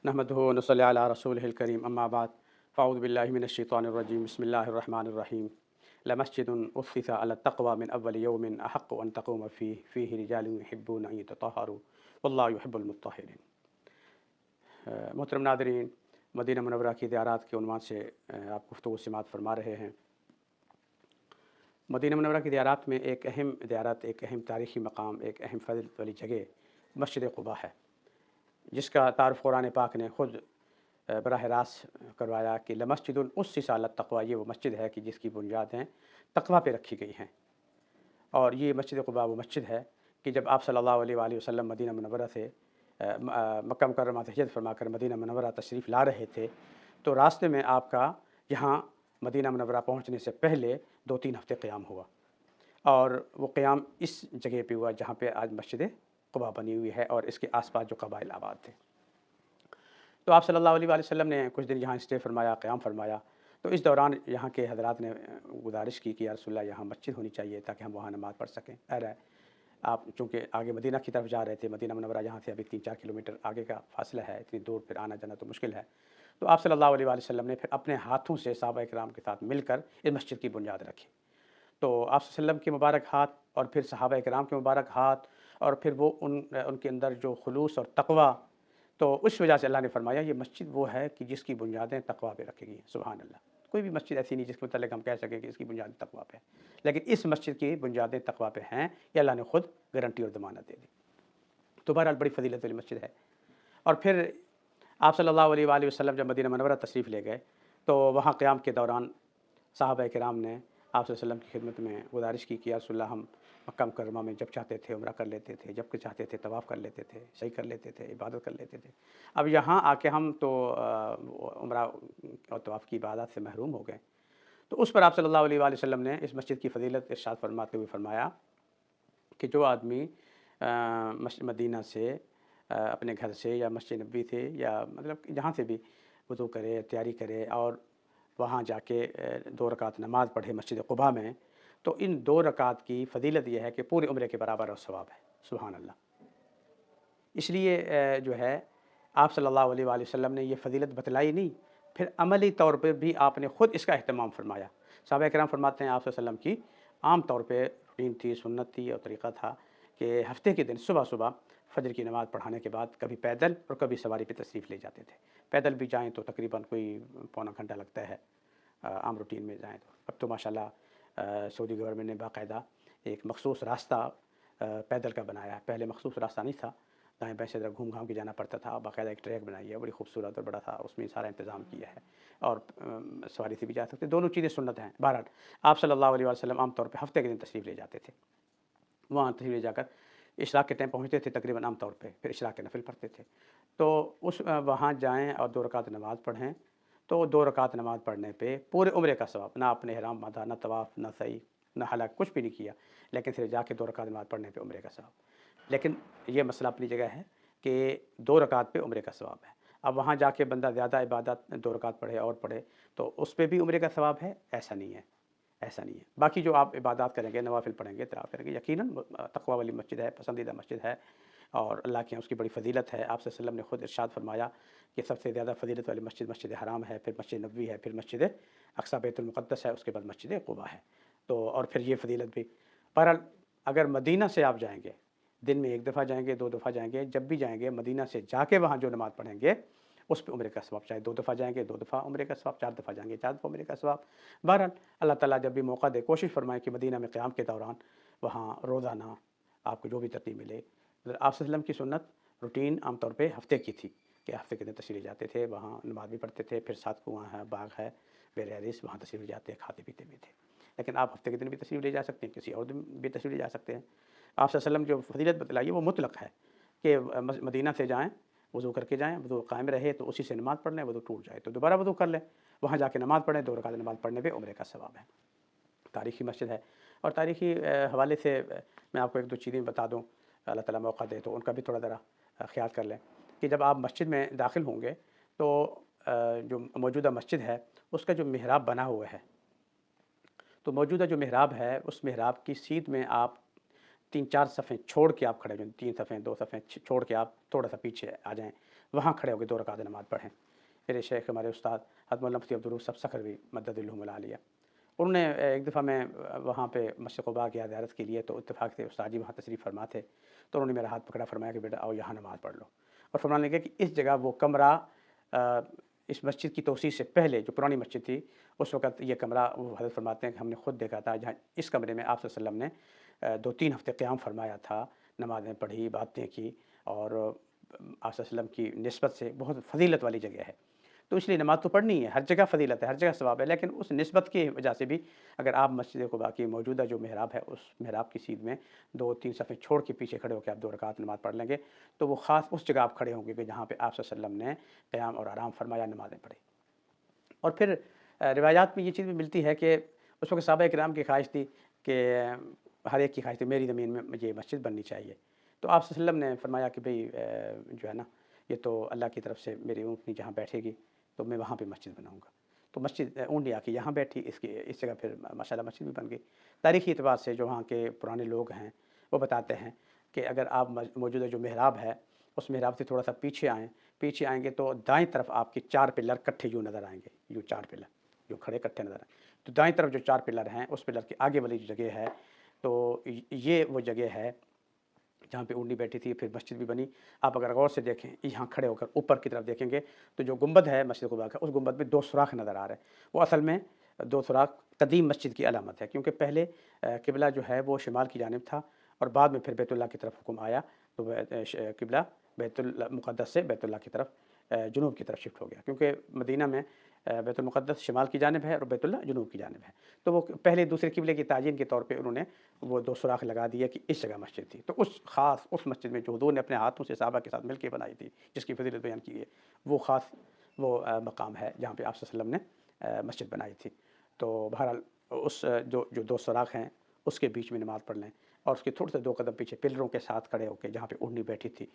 नहमदुहु व नसल्ली अला रसूलिहिल करीम अम्मा बाद फ़अऊज़ु बिल्लाहि मिनश्शैतानिर रजीम बिस्मिल्लाहिर रहमानिर रहीम लमस्जिदुन उस्सिसा अला तक़वा मिन अव्वलि यौमिन अहक्कु अन तक़ूम फ़ीहि रिजालुन युहिब्बूना अन यतطهरु वल्लाहु युहिब्बुल मुत्तहिरीन। मोहतरम नाज़रीन, मदीना मुनव्वरा की ज़ियारत के उन्वान से आप गुफ्तगू समाअत फ़रमा रहे हैं। मदीना मुनव्वरा की ज़ियारत में एक अहम ज़ियारत, एक अहम तारीख़ी मकाम, एक अहम फ़ज़ीलत वाली जगह मस्जिद क़ुबा है, जिसका तारुफ़ कुरान पाक ने ख़ुद बराह रास्त करवाया कि लमस्जिदुन उस्सिसा अला तक़वा, ये वो मस्जिद है कि जिसकी बुनियादें तक़वा पे रखी गई हैं। और ये मस्जिद क़ुबा वो मस्जिद है कि जब आप सल्लल्लाहु अलैहि वसल्लम मदीना मुनव्वरा से मक्का मुकर्रमा से हिजरत फरमाकर मदीना मुनव्वरा तशरीफ़ ला रहे थे, तो रास्ते में आपका यहाँ मदीना मुनव्वरा पहुँचने से पहले 2-3 हफ़्ते क़याम हुआ। और वो क़याम इस जगह पे हुआ जहाँ पे आज मस्जिद क़ुबा बनी हुई है और इसके आस-पास जो कबाइल आबाद थे। तो आप सल्लल्लाहु अलैहि वसल्लम ने कुछ दिन यहाँ स्टे फरमाया, क़याम फरमाया। तो इस दौरान यहाँ के हज़रात ने गुज़ारिश की कि या रसूलल्लाह, यहाँ मस्जिद होनी चाहिए ताकि हम वहाँ नमाज़ पढ़ सकें। आप चूँकि आगे मदीना की तरफ जा रहे थे, मदीना मुनव्वरा यहाँ से अभी 3-4 किलोमीटर आगे का फ़ासला है, इतनी दूर फिर आना जाना तो मुश्किल है। तो आप सल्लल्लाहु अलैहि वसल्लम ने फिर अपने हाथों से सहाबा इकराम के साथ मिलकर इस मस्जिद की बुनियाद रखी। तो आप सल्लम के मुबारक हाथ और फिर सहाबा इकराम के मुबारक हाथ और फिर वो उनके अंदर जो खुलूस और तक़वा, तो उस वजह से अल्लाह ने फरमाया ये मस्जिद वो है कि जिसकी बुनियादें तक़वा पे रखी गई हैं। सुभान अल्लाह। कोई भी मस्जिद ऐसी नहीं जिसके मतलब हम कह सकें कि इसकी बुनियादें तक़वा पे है, लेकिन इस मस्जिद की बुनियादें तक़वा पे हैं, ये अल्लाह ने खुद गारंटी और ज़मानत दे दी। तो बहरहाल बड़ी फ़ज़ीलत वाली मस्जिद है। और फिर आप सल्लल्लाहु अलैहि वसल्लम जब मदीना मुनव्वरा तशरीफ़ ले गए, तो वहाँ क़याम के दौरान सहाबा किराम ने आप सल्लल्लाहु अलैहि वसल्लम की खिदमत में गुज़ारिश की कि या रसूलल्लाह, हम मक्का मुकर्रमा में जब चाहते थे उम्रा कर लेते थे, जब चाहते थे तवाफ़ कर लेते थे, सही कर लेते थे, इबादत कर लेते थे। अब यहाँ आके हम तो उम्रा और तवाफ़ की इबादत से महरूम हो गए। तो उस पर आप सल्लल्लाहु अलैहि वसल्लम ने इस मस्जिद की फ़ज़ीलत इरशाद फरमाते हुए फरमाया कि जो आदमी मदीना से अपने घर से या मस्जिद नबी से या मतलब जहाँ से भी वज़ू करे, तैयारी करे और वहाँ जाके 2 रकात नमाज़ पढ़े मस्जिद क़ुबा में, तो इन 2 रकात की फ़ज़ीलत यह है कि पूरे उम्रे के बराबर और सवाब है। सुभान अल्लाह। इसलिए जो है आप सल्लल्लाहु अलैहि वसल्लम ने ये फ़ज़ीलत बतलाई नहीं, फिर अमली तौर पे भी आपने ख़ुद इसका अहतमाम फरमाया। सहाबा किराम फरमाते हैं आप सल्लल्लाहु अलैहि वसल्लम की आम तौर पे रूटीन थी, सुन्नत थी और तरीक़ा था कि हफ़्ते के दिन सुबह-सुबह फ़जर की नमाज़ पढ़ाने के बाद कभी पैदल और कभी सवारी पे तशरीफ़ ले जाते थे। पैदल भी जाएँ तो तकरीबन कोई पौना घंटा लगता है, आम रूटीन में जाएँ तो। अब तो माशाअल्लाह सऊदी गवर्नमेंट ने बाकायदा एक मख़सूस रास्ता पैदल का बनाया है। पहले मख़सूस रास्ता नहीं था, दाएँ बाएँ से ज़रा घूम घाम के जाना पड़ता था। बाकायदा एक ट्रैक बनाई है, बड़ी खूबसूरत और बड़ा था, उसमें सारा इंतज़ाम किया है और सवारी से भी जा सकते, दोनों चीज़ें सुन्नत हैं। बहरहाल आप सल्लल्लाहु अलैहि वसल्लम आम तौर पे हफ़्ते के दिन तशरीफ़ ले जाते थे। वहाँ तशरीफ़ ले जाकर इशराक़ के टाइम पहुँचते थे तकरीबन आम तौर पे, फिर इशराक़ के नफ़िल पढ़ते थे। तो उस वहाँ जाएँ और 2 रकात नमाज़ पढ़ें, तो 2 रकात नमाज़ पढ़ने पे पूरे उम्रे का सवाब, ना आपने इहराम बाँधा, ना तवाफ़, ना सई, ना हलाक, कुछ भी नहीं किया, लेकिन सिर्फ़ जाके 2 रकात नमाज़ पढ़ने पे उम्रे का सवाब। लेकिन ये मसला अपनी जगह है कि 2 रकात पे उम्रे का सवाब है। अब वहाँ जाके बंदा ज़्यादा इबादत 2 रकात पढ़े और पढ़े, तो उस पे भी उम्रे का सवाब है? ऐसा नहीं है, ऐसा नहीं है। बाकी जो आप इबादत करेंगे, नवाफ़िल पढ़ेंगे, तिलावत करेंगे, यकीनन तक़वा वाली मस्जिद है, पसंदीदा मस्जिद है और अल्लाह के यहाँ उसकी बड़ी फ़ज़ीलत है। आप सल्लल्लाहु अलैहि वसल्लम ने खुद इरशाद फरमाया कि सबसे ज़्यादा फ़ज़ीलत वाली मस्जिद मस्जिद हराम है, फिर मस्जिद नबवी है, फिर मस्जिद अक़सा बैतुल मुक़द्दस है, उसके बाद मस्जिद क़ुबा है। तो और फिर ये फ़ज़ीलत भी। बहरहाल अगर मदीना से आप जाएँगे, दिन में 1 दफ़ा जाएँगे, 2 दफ़ा जाएँगे, जब भी जाएँगे मदीना से जाके वहाँ जो नमाज़ पढ़ेंगे, उस पे उम्रे का सवाब, चाहे 2 दफ़ा जाएँगे 2 दफ़ा उम्रे का सवाब, 4 दफ़ा जाएँगे 4 दफ़ा उम्रे का सवाब। बहरहाल अल्लाह ताला जब भी मौका दे, कोशिश फरमाएँ कि मदीना में क़याम के दौरान वहाँ रोज़ाना आपको जो भी तरतीब मिले। मतलब आप सल्लल्लाहु अलैहि वसल्लम की सुन्नत रूटीन आम तौर पे हफ़्ते की थी कि हफ़्ते के दिन तशरीफ़ ले जाते थे, वहाँ नमाज़ भी पढ़ते थे, फिर साथ कुआँ है, बाग है, बेर वहाँ तशरीफ़ ले जाते, खाते पीते भी थे। लेकिन आप हफ़्ते के दिन भी तशरीफ़ ले जा सकते हैं, किसी और दिन भी तशरीफ़ ले जा सकते हैं। आप सल्लल्लाहु अलैहि वसल्लम जो फ़ज़ीलत बतलाई है वो मुतलक़ है कि मदीना से जाएँ, वज़ू करके जाएँ, वज़ू कायम रहे तो उसी से नमाज़ पढ़ लें, वज़ू टूट जाए तो दोबारा वज़ू कर लें, वहाँ जाके नमाज़ पढ़ें, 2 रकात नमाज़ पढ़ने पे उम्रे का सवाब है। तारीख़ी मस्जिद है और तारीख़ी हवाले से मैं आपको 1-2 चीज़ें बता दूँ, अल्लाह ताला मौका दे तो उनका भी थोड़ा ज़रा ख़्याल कर लें कि जब आप मस्जिद में दाखिल होंगे तो जो मौजूदा मस्जिद है उसका जो मिहराब बना हुआ है, तो मौजूदा जो मिहराब है उस मिहराब की सीध में आप 3-4 सफ़े छोड़ के आप खड़े हो जाएँ, 3 सफ़े 2 सफ़े छोड़ के आप थोड़ा-सा पीछे आ जाएँ। وہاں کھڑے ہو کے 2 رکعت نماز پڑھیں۔ میرے شیخ ہمارے استاد حضرت مولانا مفتی عبدالروف صاحب سکھروی مددلہم العالیہ، انہوں نے ایک دفعہ میں وہاں پہ مسجد قباء کی زیارت کے لیے، تو اتفاق سے استاد جی وہاں تشریف فرما تھے، تو انہوں نے میرا ہاتھ پکڑا، فرمایا کہ بیٹا آؤ یہاں نماز پڑھ لو، اور فرمانے لگے کہ اس جگہ وہ کمرہ اس مسجد کی توسیع سے پہلے جو پرانی مسجد تھی اس وقت یہ کمرہ، وہ حضرت فرماتے ہیں کہ ہم نے خود دیکھا تھا، جہاں اس کمرے میں آپ صلی اللہ علیہ وسلم نے 2-3 ہفتے قیام فرمایا تھا، نمازیں پڑھی، باتیں کی، اور آپ صلی اللہ علیہ وسلم کی نسبت سے بہت فضیلت والی جگہ ہے۔ تو اس لیے نماز تو پڑھنی ہے، ہر جگہ فضیلت ہے، ہر جگہ ثواب ہے، لیکن اس نسبت کی وجہ سے بھی اگر آپ مسجد قباء کی موجودہ جو محراب ہے اس محراب کی سیدھ میں 2-3 صفیں چھوڑ کے پیچھے کھڑے ہو کے آپ 2 رکعت نماز پڑھ لیں گے، تو وہ خاص اس جگہ آپ کھڑے ہوں گے کہ جہاں پہ آپ صلی اللہ علیہ وسلم نے قیام اور آرام فرمایا، نمازیں پڑھی۔ اور پھر روایات میں یہ چیز بھی ملتی ہے کہ اس وقت صحابہ کرام کی خواہش تھی کہ ہر ایک کی خواہش تھی میری زمین میں مجھے مسجد بننی چاہیے، تو آپ صلی اللہ علیہ وسلم نے فرمایا کہ بھئی جو ہے نا یہ تو اللہ کی طرف سے میری اونٹنی جہاں بیٹھے گی تو میں وہاں پہ مسجد بناؤں گا، تو مسجد اونٹنی آ کے یہاں بیٹھی، اس جگہ پھر ماشاءاللہ مسجد بھی بن گئی۔ تاریخی اعتبار سے جو وہاں کے پرانے لوگ ہیں وہ بتاتے ہیں کہ اگر آپ موجودہ جو محراب ہے اس محراب سے تھوڑا سا پیچھے آئیں گے تو دائیں طرف آپ کے 4 پلر کٹھے یوں نظر آئیں گے، یوں 4 پلر جو کھڑے کٹھے نظر آئیں، تو دائیں طرف جو 4 پلر ہیں اس پلر کے آگے والی جو جگہ ہے تو یہ وہ جگہ ہے جہاں پہ اونٹنی بیٹھی تھی، پھر مسجد بھی بنی۔ آپ اگر غور سے دیکھیں یہاں کھڑے ہو کر اوپر کی طرف دیکھیں گے تو جو گنبد ہے مسجد قباء کا، اس گنبد میں 2 سوراخ نظر آ رہے ہیں، وہ اصل میں 2 سوراخ قدیم مسجد کی علامت ہے، کیونکہ پہلے قبلہ جو ہے وہ شمال کی جانب تھا اور بعد میں پھر بیت اللہ کی طرف حکم آیا تو قبلہ بیت المقدس سے بیت اللہ کی طرف جنوب کی طرف شفٹ ہو گیا، کیونکہ مدینہ میں بیت المقدس شمال کی جانب ہے اور بیت اللہ جنوب کی جانب ہے، تو وہ پہلے دوسرے قبلے کی تعیین کے طور پہ انہوں نے وہ 2 سوراخ لگا دیے کہ اس جگہ مسجد تھی۔ تو اس مسجد میں جو حضور نے اپنے ہاتھوں سے صحابہ کے ساتھ مل کے بنائی تھی، جس کی فضیلت بیان کی ہے، وہ خاص وہ مقام ہے جہاں پہ آپ صلی اللہ علیہ وسلم نے مسجد بنائی تھی۔ تو بہرحال اس جو 2 سوراخ ہیں اس کے بیچ میں نماز پڑھ لیں، اور اس کے تھوڑے سے 2 قدم پیچھے پلروں کے ساتھ کھڑے ہو کے جہاں پہ اونٹنی بیٹھی تھی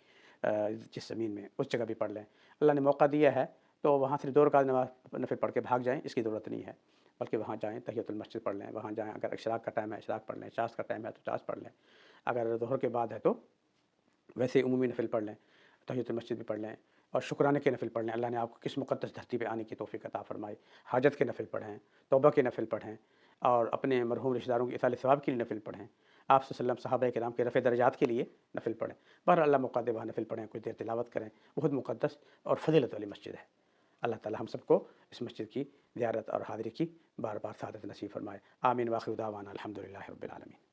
جس زمین میں، اس جگہ بھی پڑھ لیں۔ اللہ نے موقع دیا ہے تو وہاں سے 2 رکعت نماز نفل پڑھ کے بھاگ جائیں، اس کی ضرورت نہیں ہے، بلکہ وہاں جائیں تحیۃ المسجد پڑھ لیں، وہاں جائیں، اگر اشراق کا ٹائم ہے اشراق پڑھ لیں، چاش کا ٹائم ہے تو چاش پڑھ لیں، اگر ظہر کے بعد ہے تو ویسے عمومی نفل پڑھ لیں، تحیۃ المسجد بھی پڑھ لیں، اور شکرانے کے نفل پڑھ لیں، اللہ نے آپ کو کس مقدس دھرتی پہ آنے کی توفیق عطا فرمائی، حاجت کے نفل پڑھیں، توبہ کے نفل پڑھیں، اور اپنے مرحوم رشتہ داروں کے ایصال ثواب کے لیے نفل پڑھیں، آپ صلی اللہ علیہ وسلم صحابہ کرام کے رفع درجات کے لیے نفل پڑھیں، بہر اللہ موقع دے وہاں نفل پڑھیں، کچھ دیر تلاوت کریں، بہت مقدس اور فضیلت والی مسجد ہے۔ اللہ تعالی ہم سب کو اس مسجد کی زیارت اور حاضری کی بار بار سعادت نصیب فرمائے۔ آمین، واخر دعوانا الحمدللہ رب العالمین۔